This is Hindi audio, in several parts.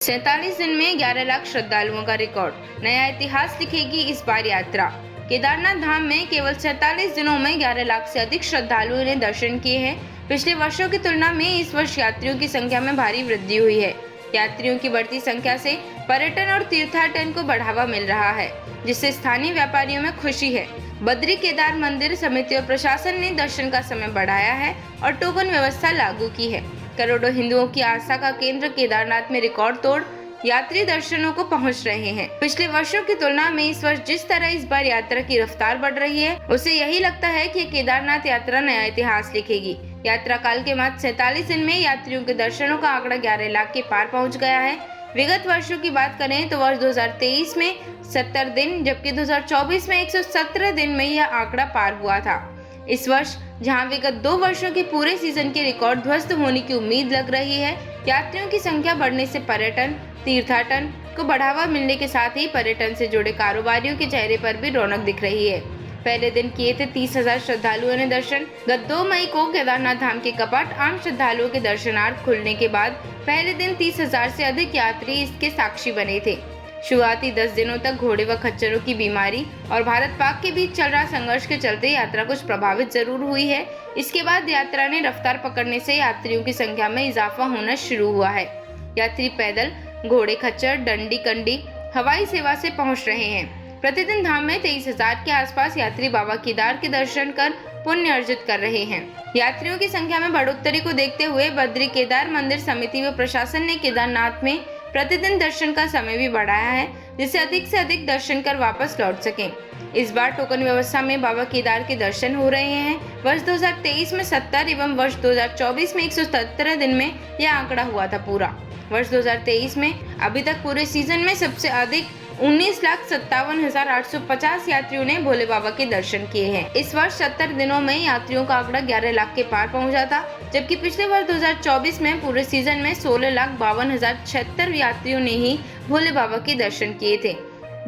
47 दिन में 11 लाख श्रद्धालुओं का रिकॉर्ड, नया इतिहास लिखेगी इस बार यात्रा। केदारनाथ धाम में केवल 47 दिनों में 11 लाख से अधिक श्रद्धालुओं ने दर्शन किए हैं। पिछले वर्षों की तुलना में इस वर्ष यात्रियों की संख्या में भारी वृद्धि हुई है। यात्रियों की बढ़ती संख्या से पर्यटन और तीर्थाटन को बढ़ावा मिल रहा है, जिससे स्थानीय व्यापारियों में खुशी है। बद्री केदार मंदिर समिति और प्रशासन ने दर्शन का समय बढ़ाया है और टोकन व्यवस्था लागू की है। करोड़ों हिंदुओं की आस्था का केंद्र केदारनाथ में रिकॉर्ड तोड़ यात्री दर्शनों को पहुंच रहे हैं। पिछले वर्षों की तुलना में इस वर्ष जिस तरह इस बार यात्रा की रफ्तार बढ़ रही है, उसे यही लगता है कि केदारनाथ यात्रा नया इतिहास लिखेगी। यात्रा काल के मात्र 47 दिन में यात्रियों के दर्शनों का आंकड़ा 11 लाख के पार पहुंच गया है। विगत वर्षों की बात करें तो वर्ष 2023 में 70 दिन, जबकि 2024 में 117 दिन में यह आंकड़ा पार हुआ था। इस वर्ष जहां विगत 2 वर्षों के पूरे सीजन के रिकॉर्ड ध्वस्त होने की उम्मीद लग रही है, यात्रियों की संख्या बढ़ने से पर्यटन, तीर्थाटन को बढ़ावा मिलने के साथ ही पर्यटन से जुड़े कारोबारियों के चेहरे पर भी रौनक दिख रही है। पहले दिन किए थे 30,000 श्रद्धालुओं ने दर्शन। गत 2 मई को केदारनाथ धाम के कपाट आम श्रद्धालुओं के दर्शनार्थ खुलने के बाद पहले दिन 30,000 से अधिक यात्री इसके साक्षी बने थे। शुरुआती 10 दिनों तक घोड़े व खच्चरों की बीमारी और भारत पाक के बीच चल रहा संघर्ष के चलते यात्रा कुछ प्रभावित जरूर हुई है। इसके बाद यात्रा ने रफ्तार पकड़ने से यात्रियों की संख्या में इजाफा होना शुरू हुआ है। यात्री पैदल, घोड़े खच्चर, डंडी कंडी, हवाई सेवा से पहुंच रहे हैं। प्रतिदिन धाम में 23,000 के आसपास यात्री बाबा केदार के दर्शन कर पुण्य अर्जित कर रहे हैं। यात्रियों की संख्या में बढ़ोतरी को देखते हुए बद्री केदार मंदिर समिति व प्रशासन ने केदारनाथ में प्रतिदिन दर्शन का समय भी बढ़ाया है, जिससे अधिक से अधिक दर्शन कर वापस लौट सकें। इस बार टोकन व्यवस्था में बाबा केदार के दर्शन हो रहे हैं। वर्ष 2023 में 70 एवं वर्ष 2024 में 117 दिन में यह आंकड़ा हुआ था पूरा। वर्ष 2023 में अभी तक पूरे सीजन में सबसे अधिक 19,57,850 यात्रियों ने भोले बाबा के दर्शन किए हैं। इस वर्ष 70 दिनों में यात्रियों का आंकड़ा 11 लाख के पार पहुंचा था, जबकि पिछले वर्ष 2024 में पूरे सीजन में 16,52,076 यात्रियों ने ही भोले बाबा के दर्शन किए थे,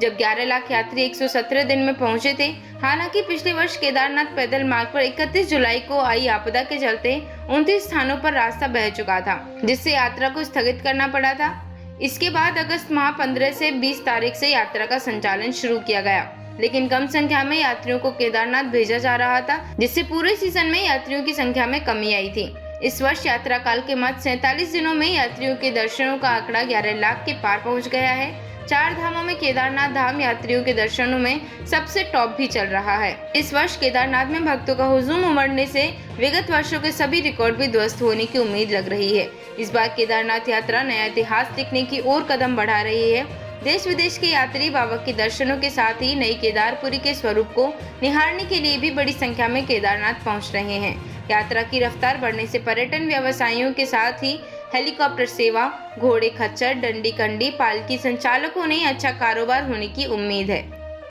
जब 11 लाख यात्री 117 दिन में पहुंचे थे। हालांकि पिछले वर्ष केदारनाथ पैदल मार्ग पर 31 जुलाई को आई आपदा के चलते 29 स्थानों पर रास्ता बह चुका था, जिससे यात्रा को स्थगित करना पड़ा था। इसके बाद अगस्त माह 15 से 20 तारीख से यात्रा का संचालन शुरू किया गया, लेकिन कम संख्या में यात्रियों को केदारनाथ भेजा जा रहा था, जिससे पूरे सीजन में यात्रियों की संख्या में कमी आई थी। इस वर्ष यात्रा काल के मात्र 47 दिनों में यात्रियों के दर्शनों का आंकड़ा 11 लाख के पार पहुंच गया है। 4 धामों में केदारनाथ धाम यात्रियों के दर्शनों में सबसे टॉप भी चल रहा है। इस वर्ष केदारनाथ में भक्तों का हुजूम उमड़ने से विगत वर्षों के सभी रिकॉर्ड भी ध्वस्त होने की उम्मीद लग रही है। इस बार केदारनाथ यात्रा नया इतिहास लिखने की ओर कदम बढ़ा रही है। देश विदेश के यात्री बाबा के दर्शनों के साथ ही नई केदारपुरी के स्वरूप को निहारने के लिए भी बड़ी संख्या में केदारनाथ पहुंच रहे हैं। यात्रा की रफ्तार बढ़ने से पर्यटन व्यवसायियों के साथ ही हेलीकॉप्टर सेवा, घोड़े खच्चर, डंडी कंडी, पालकी संचालकों ने अच्छा कारोबार होने की उम्मीद है।